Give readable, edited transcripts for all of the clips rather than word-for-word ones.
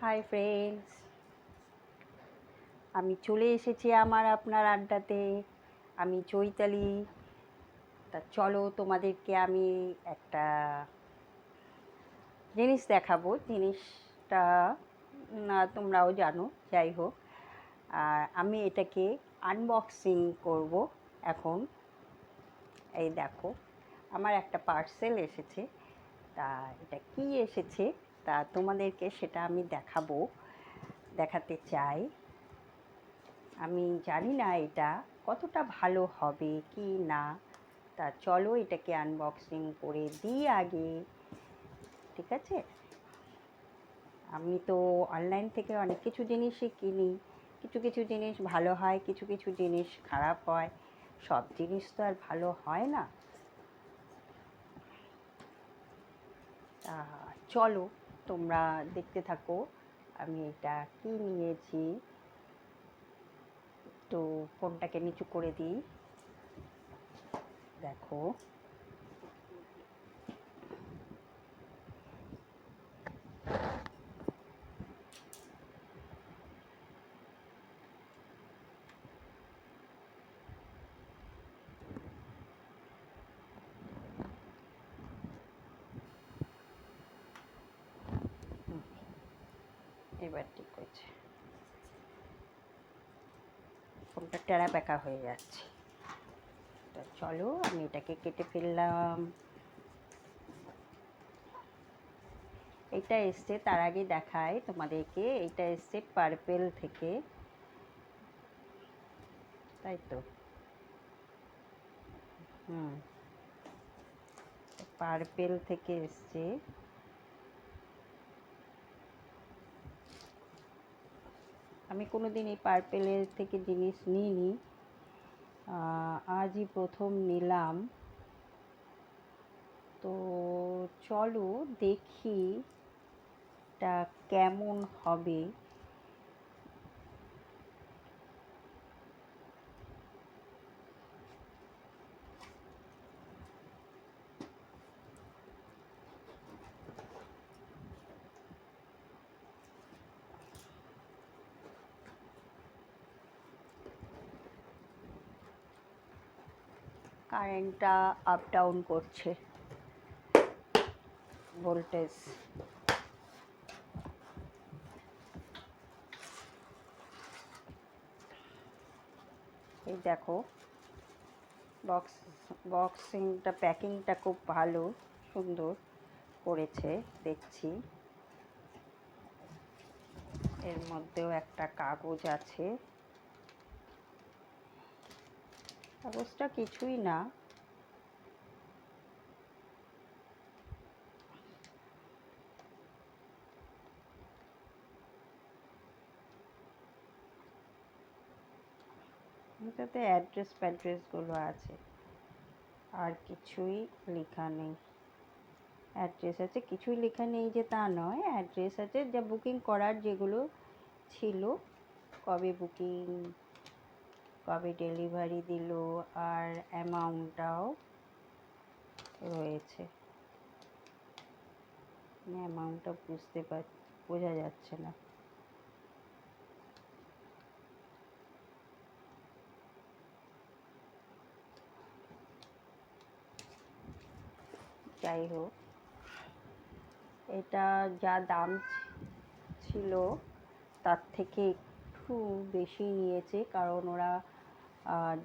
Hi friends, আমি চলে এসেছি আমার আপনার আড্ডাতে। আমি চৈতালি। তা চলো তোমাদেরকে আমি একটা জিনিস দেখাবো। জিনিসটা না তোমরাও জানো, যাই হোক। আর আমি এটাকে আনবক্সিং করব এখন। এই দেখো, আমার একটা পার্সেল এসেছে। তা এটা কি এসেছে তা তোমাদেরকে সেটা আমি দেখাতে চাই। আমি জানি না এটা কতটা ভালো হবে কি না। তা চলো এটাকে আনবক্সিং করে দিই আগে, ঠিক আছে? আমি তো অনলাইন থেকে অনেক কিছু জিনিসই কিনি। কিছু কিছু জিনিস ভালো হয়, কিছু কিছু জিনিস খারাপ হয়। সব জিনিস তো আর ভালো হয় না। তা চলো তোমরা দেখতে থাকো আমি এটা কি নিয়েছি। তো ফোনটাকে নিচু করে দিই। দেখো, এবার ঠিক হয়েছে। ফোনটা টেরা বেঁকা হয়ে যাচ্ছে। তা চলো আমি এটাকে কেটে ফেললাম। এটা এসছে, তার আগে দেখাই তোমাদেরকে। এটা এসছে পার্পেল থেকে, তাই তো? পার্পেল থেকে এসছে। আমি কোনোদিন এই পার্পেলের থেকে জিনিস নিইনি, আজই প্রথম নিলাম। তো চলো দেখি এটা কেমন হবে। কারেন্টটা আপ ডাউন করছে, ভোল্টেজ। এই দেখো, বক্সিংটা, প্যাকিংটা খুব ভালো, সুন্দর করেছে দেখছি। এর মধ্যেও একটা কাগজ আছে। কাগজটা কিছুই না, এটাতে ফ্যাড্রেসগুলো আছে, আর কিছুই লেখা নেই। অ্যাড্রেস আছে, কিছুই লেখা নেই যে তা নয়, অ্যাড্রেস আছে, যা বুকিং করার যেগুলো ছিল, কবে বুকিং, কবে ডেলিভারি দিল, আর অ্যামাউন্টটাও রয়েছে। অ্যামাউন্টটা বোঝা যাচ্ছে না। যাই হোক, এটা যা দাম ছিল তার থেকে একটু বেশি নিয়েছে, কারণ ওরা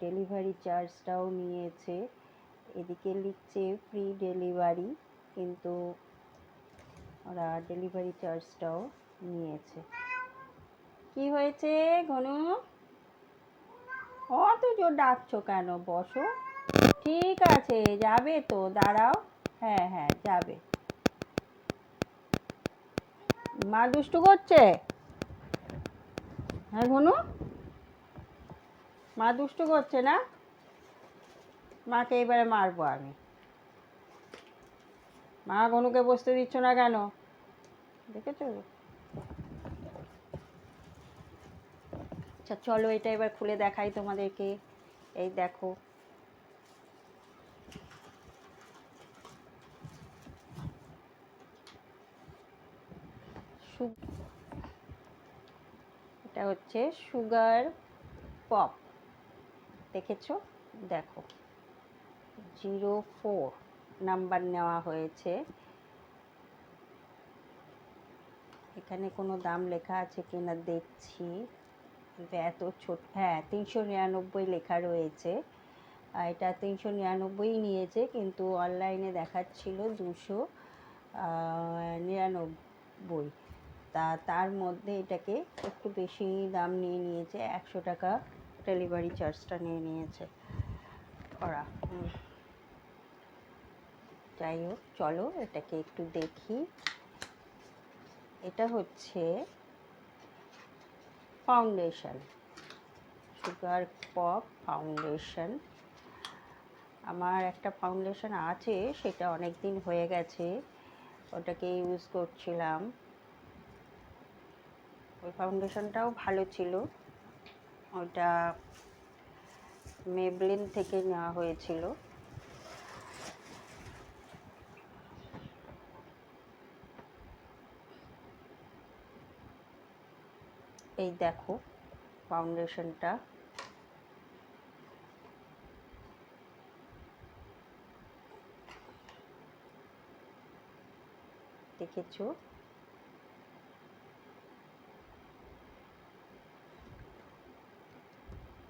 ডেলিভারি চার্জটাও নিয়েছে। এদিকে লিখছে ফ্রি ডেলিভারি, কিন্তু ওরা ডেলিভারি চার্জটাও নিয়েছে। কি হয়েছে ঘনু? অত জোর ডাকছো কেন? বসো। ঠিক আছে, যাবে তো, দাঁড়াও। হ্যাঁ হ্যাঁ, যাবে। মা দুষ্টু করছে? হ্যাঁ ঘনু, মা দুষ্টু করছে না? মাকে এবারে মারবো আমি। মা ঘনুকে বসতে দিচ্ছ না কেন? দেখেছো? আচ্ছা চলো এটা এবার খুলে দেখাই তোমাদেরকে। এই দেখো, এটা হচ্ছে সুগার পপ, দেখেছো? দেখো 04 নাম্বার নেওয়া হয়েছে। এখানে কোনো দাম লেখা আছে কিনা দেখছি, এত ছোট, হ্যাঁ 399 লেখা রয়েছে। এটা 399 নিয়েছে, কিন্তু অনলাইনে দেখাচ্ছিল 299। তার মধ্যে এটাকে একটু বেশি দাম নিয়ে নিয়েছে, 100 টাকা ডেলিভারি চার্জটা নিয়ে নিয়েছে ওরা। যাই হোক, চলো এটাকে একটু দেখি। এটা হচ্ছে ফাউন্ডেশন, সুগার পপ ফাউন্ডেশন। আমার একটা ফাউন্ডেশন আছে, সেটা অনেক দিন হয়ে গেছে, ওটাকে ইউজ করছিলাম। ওই ফাউন্ডেশনটাও ভালো ছিল, ওটা মেবলিন থেকে নেওয়া হয়েছিল। এই দেখো ফাউন্ডেশনটা, দেখেছো?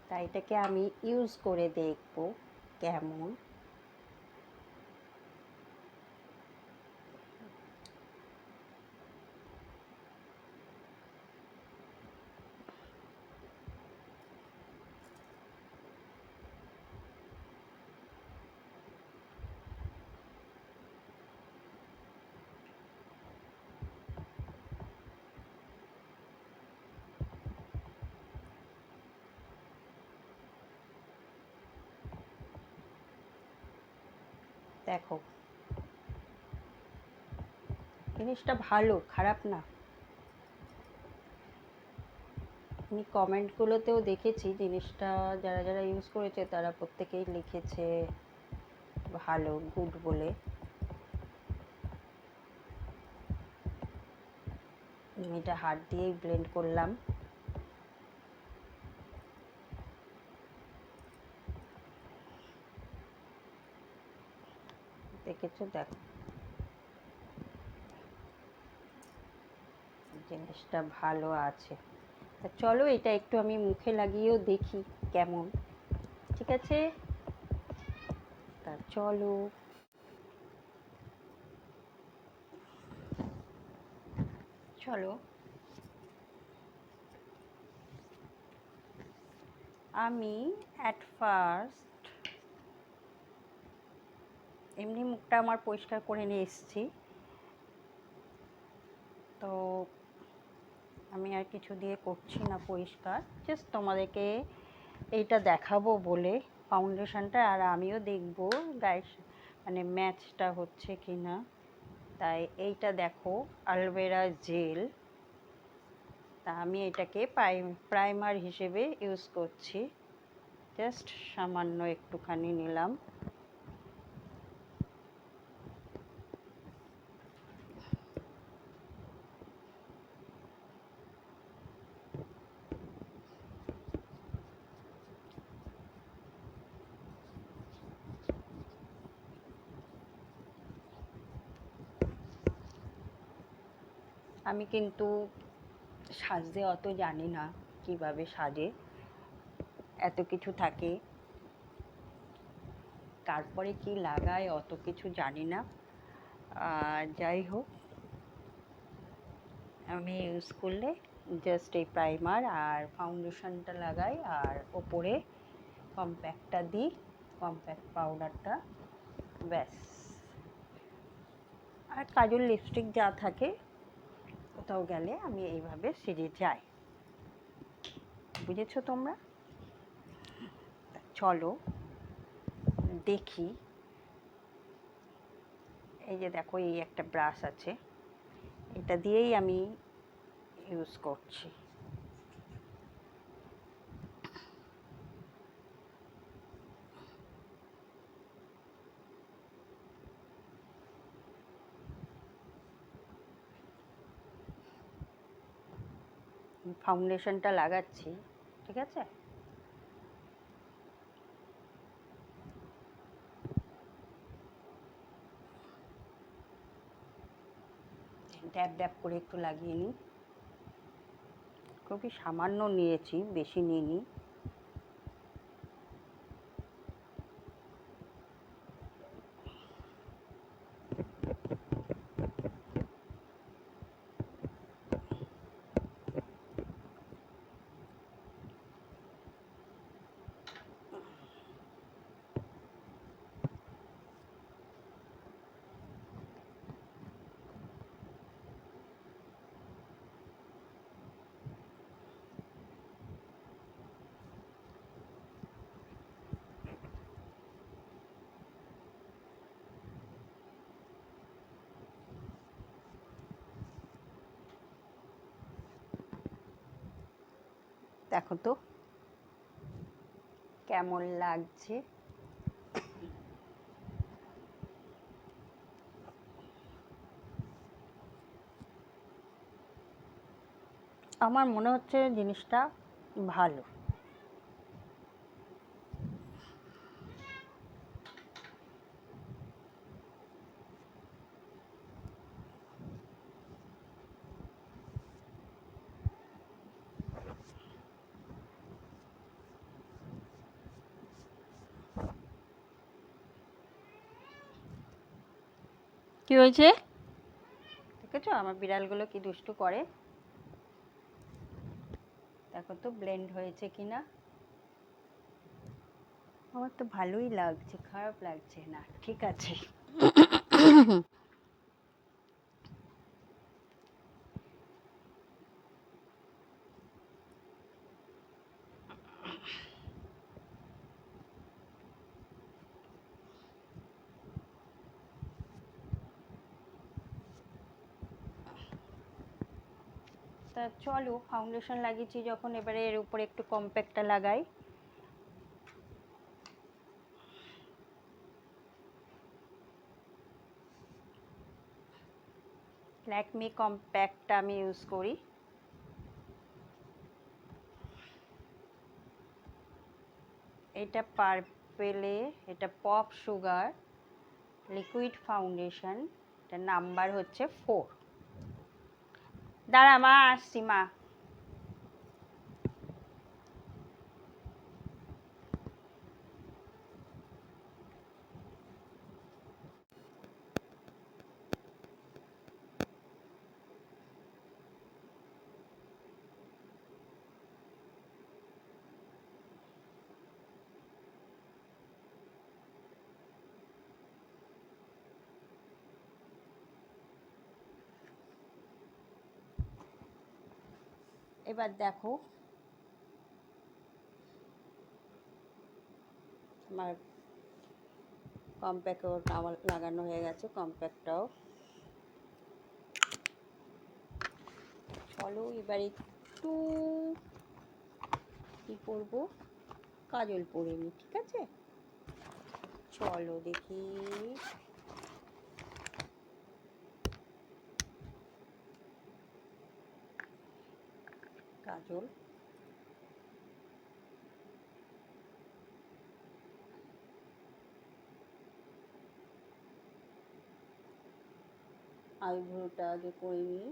তাই এটাকে আমি ইউজ করে দেখবো কেমন। দেখো জিনিসটা ভালো, খারাপ না। আমি কমেন্টগুলোতেও দেখেছি জিনিসটা, যারা যারা ইউজ করেছে তারা প্রত্যেকেই লিখেছে ভালো, গুড বলে। এটা হাত দিয়েই ব্লেন্ড করলাম। দেখেছো? দেখো জিনিসটা ভালো আছে। তা চলো এটা একটু আমি মুখে লাগিয়েও দেখি কেমন। ঠিক আছে, তা চলো। চলো আমি অ্যাট ফার্স্ট এমনি মুখটা আমার পরিষ্কার করে নিয়ে এসেছি, তো আমি আর কিছু দিয়ে করছি না পরিষ্কার, জাস্ট তোমাদেরকে এইটা দেখাবো বলে ফাউন্ডেশনটা, আর আমিও দেখবো গায়ের মানে ম্যাচটা হচ্ছে কি না। তাই এইটা দেখো অ্যালোভেরা জেল, তা আমি এটাকে প্রাইমার হিসেবে ইউজ করছি। জাস্ট সামান্য একটুখানি নিলাম। আমি কিন্তু সাজতে অত জানি না, কিভাবে সাজে, এত কিছু থাকে, তারপরে কি লাগায় অত কিছু জানি না। যাই হোক, আমি ইউজ করলে জাস্ট এই প্রাইমার আর ফাউন্ডেশনটা লাগাই, আর ওপরে কম্প্যাক্টটা দিই, কম্প্যাক্ট পাউডারটা, ব্যাস। আর কাজল লিপস্টিক যা থাকে, কোথাও গেলে আমি এইভাবে সেরে যাই। বুঝেছো তোমরা? চলো দেখি। এই যে দেখো, এই একটা ব্রাশ আছে, এটা দিয়েই আমি ইউজ করছি। ফাউন্ডেশনটা লাগাচ্ছি, ঠিক আছে? ড্যাব ড্যাব করে একটু লাগিয়ে নিই। খুবই সামান্য নিয়েছি, বেশি নিইনি। দেখো তো কেমন লাগছে। আমার মনে হচ্ছে জিনিসটা ভালো। কি হয়েছে? দেখেছো আমার বিড়ালগুলো কি দুষ্টু করে? দেখো তো ব্লেন্ড হয়েছে কিনা। আমার তো ভালোই লাগছে, খারাপ লাগছে না, ঠিক আছে। তা চলো, ফাউন্ডেশন লাগিয়েছি যখন, এবারে এর উপরে একটু কম্প্যাক্টটা লাগাই। ল্যাকমি কম্প্যাক্টটা আমি ইউজ করি। এটা পার্পেলে, এটা পপ সুগার লিকুইড ফাউন্ডেশন, এটার নাম্বার হচ্ছে 4। দাঁড়া মা, আসছি মা। এবার দেখো আমার কম্প্যাক্টও লাগানো হয়ে গেছে, কম্প্যাক্টটাও। চলো এবার একটু কি করব, কাজল পরে নিই, ঠিক আছে? চলো দেখি। কাজল, আইব্রোটা আগে করে নিই।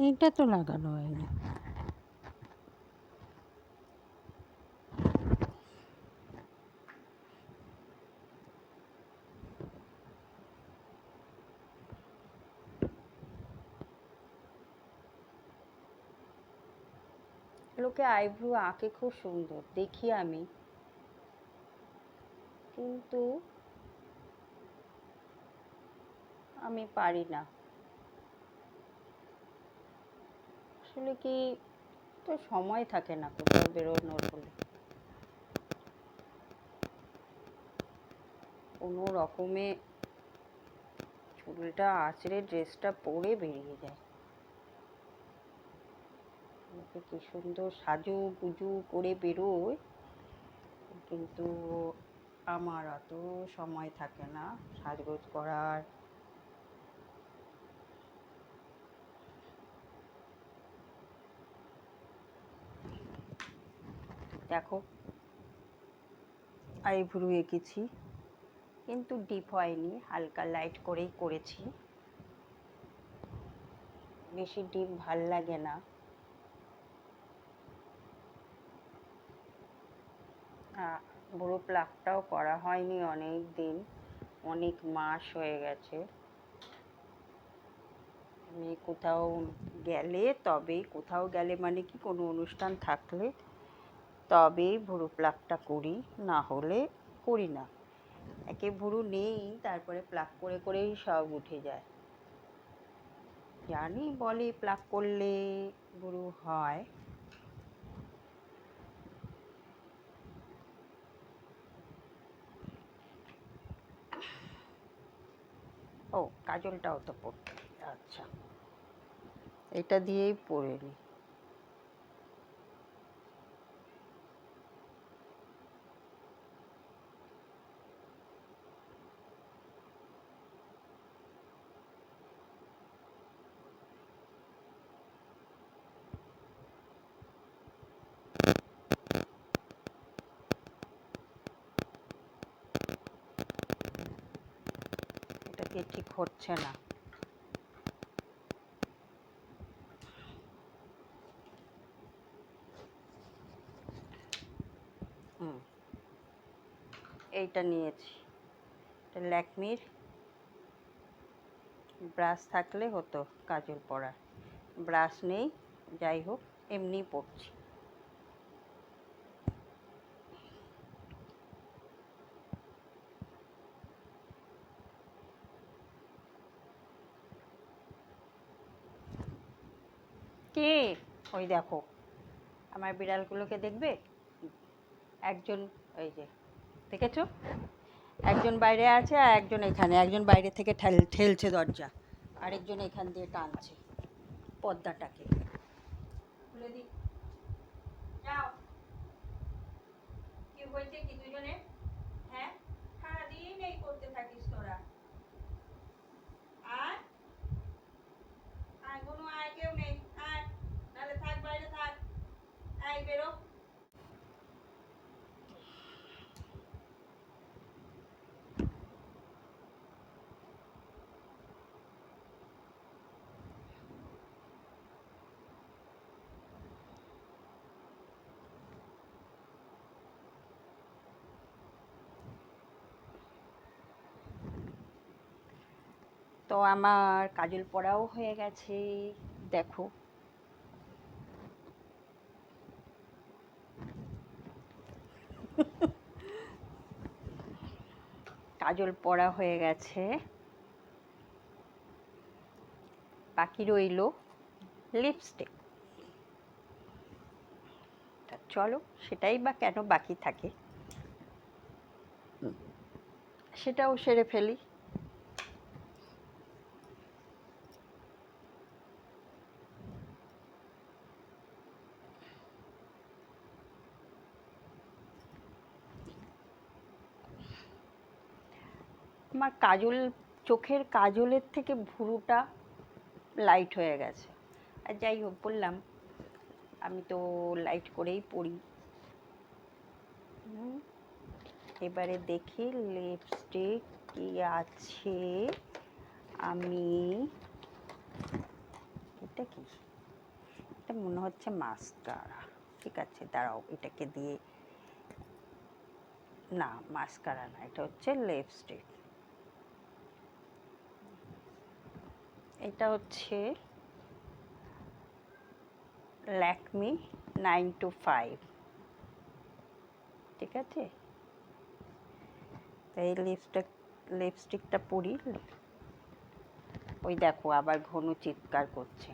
এইটা তো লাগানো হয়নি। লোকে আইব্রো আঁকে খুব সুন্দর দেখি আমি, কিন্তু আমি পারি না। আসলে কি, তো সময় থাকে না কোথাও বেরোনোর বলে, কোনো রকমে চুলটা আঁচড়ে ড্রেসটা পরে বেরিয়ে যায়। ওকে কি সুন্দর সাজু গুজু করে বেরোয়, কিন্তু আমার অত সময় থাকে না সাজগোজ করার। দেখো আইব্রু এঁকেছি, কিন্তু ডিপ হয়নি, হালকা লাইট করেই করেছি, বেশি ডিপ ভাল লাগে না। ব্রু প্লাকটাও করা হয়নি অনেক দিন, অনেক মাস হয়ে গেছে। আমি কোথাও গেলে মানে কি কোনো অনুষ্ঠান থাকলে তবেই ভুরু প্লাকটা করি, না হলে করি না। একে ভুরু নেই, তারপরে প্লাক করে করেই সব উঠে যায়। জানি বলে প্লাক করলে ভুরু হয়। ও কাজলটাও তো পড়তে, আচ্ছা এটা দিয়েই পরে নিই। এটা দিয়ে ঠিক হচ্ছে না। এইটা নিয়েছি, এটা ল্যাকমির। ব্রাশ থাকলে হতো কাজল পরার, ব্রাশ নেই, যাই হোক এমনিই পড়ছি। কে? ওই দেখো আমার বিড়ালগুলোকে দেখবে, একজন ওই যে দেখেছো, একজন বাইরে আছে আর একজন এখানে, একজন বাইরে থেকে ঠেলছে দরজা, আরেকজন এখান দিয়ে টানছে পর্দাটাকে। খুলে দিই, যাও। কি হয়েছে কি দুজনে? হ্যাঁ, সারাদিন এই করতে থাকিস তোরা। আর আয় কোনো আয়, কেউ নেই, আয় নাহলে থাক বাইরে থাক, আয় বেরো। তো আমার কাজল পরাও হয়ে গেছে, দেখো। কাজল পরা হয়ে গেছে, বাকি রইল লিপস্টিক। চলো সেটাই বা কেন বাকি থাকে, সেটাও সেরে ফেলি। আমার কাজল, চোখের কাজলের থেকে ভুরুটা লাইট হয়ে গেছে। আর যাই হোক, বললাম আমি তো লাইট করেই পড়ি। এবারে দেখি লিপস্টিক কি আছে। আমি এটা কি, এটা মনে হচ্ছে মাস্কারা। ঠিক আছে দাঁড়াও, এটাকে দিয়ে, না মাস্কারা না, এটা হচ্ছে লিপস্টিক। এটা হচ্ছে ল্যাকমি 925। ঠিক আছে, এই লিপস্টিকটা পরি। ওই দেখো আবার ঘনু চিৎকার করছে।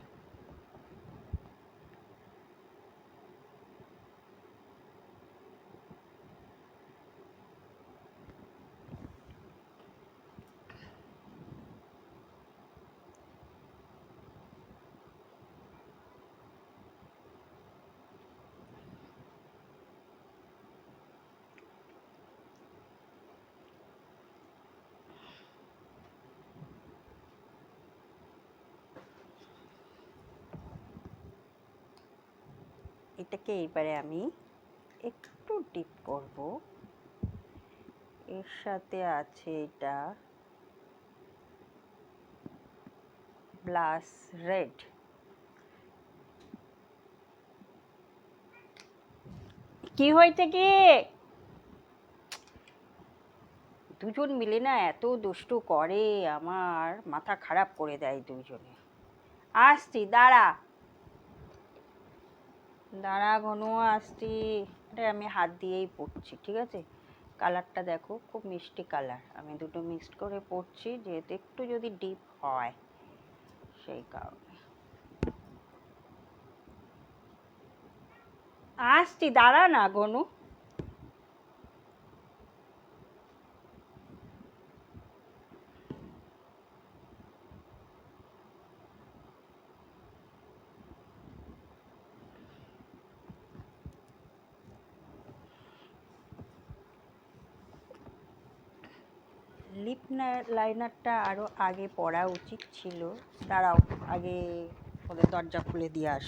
এটাকে এবারে আমি একটু ডিপ করব। এর সাথে আছে এটা ব্লাশ রেড। কি হয়েছে কি? দুজন মিলে না এত দুষ্টু করে, আমার মাথা খারাপ করে দেয় দুজনে। আসছি, দাঁড়া দাঁড়া ঘনু, আসছি। আরে আমি হাত দিয়েই পড়ছি, ঠিক আছে? কালারটা দেখো, খুব মিষ্টি কালার। আমি দুটো মিক্সড করে পড়ছি, যেহেতু একটু যদি ডিপ হয় সেই কারণে। আসছি, দাঁড়া না ঘনু। লিপ লাইনারটা আরও আগে পড়া উচিত ছিল। দাঁড়াও, আগে ওদের দরজা খুলে দিয়ে আস।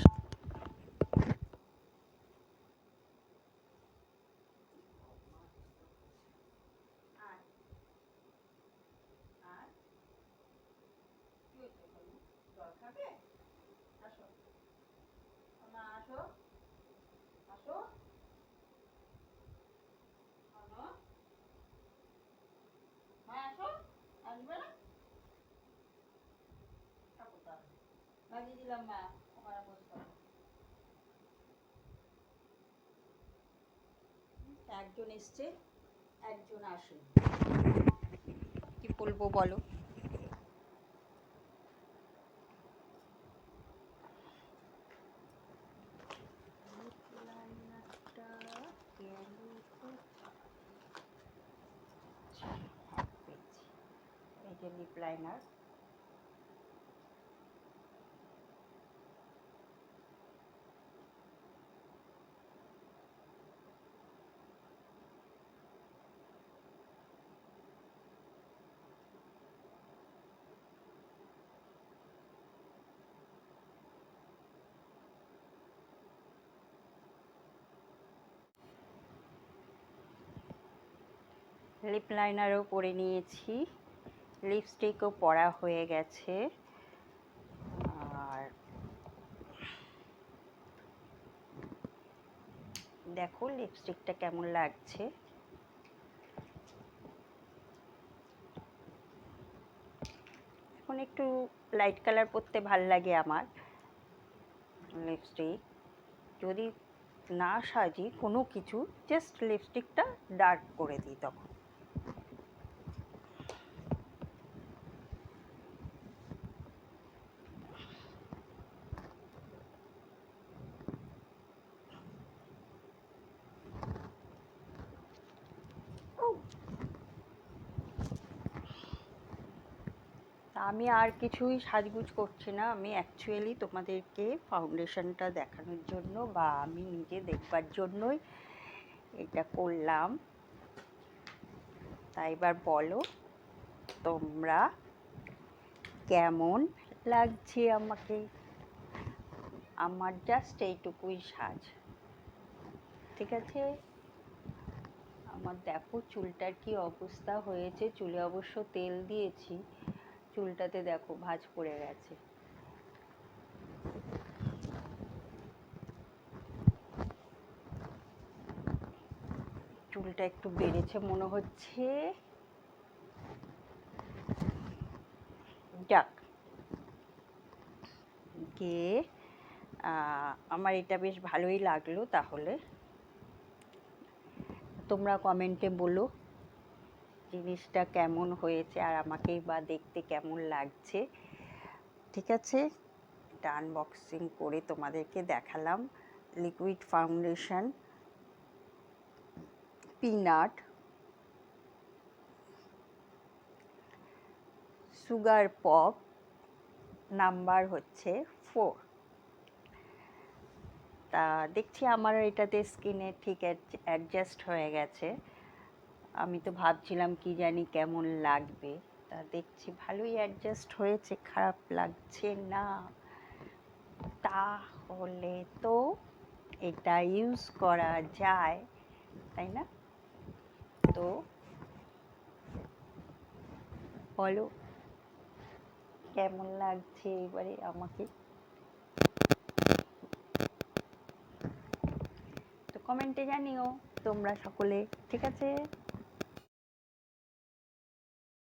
একজন এসছে, একজন আসেন। কি বলবো বলো? এই যে লিপ লাইনার। লিপ লাইনারও পরে নিয়েছি, লিপস্টিকও পরা হয়ে গেছে। আর দেখো লিপস্টিকটা কেমন লাগছে। এখন একটু লাইট কালার পরতে ভাল লাগে আমার। লিপস্টিক যদি না সাজি কোনো কিছু, জাস্ট লিপস্টিকটা ডার্ক করে দিই তখন। আমি আর কিছুই সাজগুজ করছি না, আমি অ্যাকচুয়ালি তোমাদেরকে ফাউন্ডেশনটা দেখানোর জন্য বা আমি নিজে দেখবার জন্যই এটা করলাম। তাই এবার বলো তোমরা কেমন লাগছে আমাকে। আমার জাস্ট এইটুকুই সাজ, ঠিক আছে? আমার দেখো চুলটার কি অবস্থা হয়েছে। চুলে অবশ্য তেল দিয়েছি, চুলটাতে দেখো ভাঁজ পড়ে গেছে। চুলটা একটু বেড়েছে মনে হচ্ছে। যাক গিয়ে আমার এটা বেশ ভালোই লাগলো। তাহলে তোমরা কমেন্টে বলো জিনিসটা কেমন হয়েছে আর আমাকেই বা দেখতে কেমন লাগছে, ঠিক আছে? এটা আনবক্সিং করে তোমাদেরকে দেখালাম। Liquid foundation peanut sugar pop, number হচ্ছে 4। তা দেখছি আমার এটাতে স্কিনে ঠিক অ্যাডজাস্ট হয়ে গেছে। আমি তো ভাবছিলাম কি জানি কেমন লাগবে, তা দেখছি ভালোই অ্যাডজাস্ট হয়েছে, খারাপ লাগছে না। তাহলে তো এটা ইউজ করা যায়, তাই না? তো বলো কেমন লাগছে এবারে আমাকে, তো কমেন্টে জানিও তোমরা সকলে, ঠিক আছে?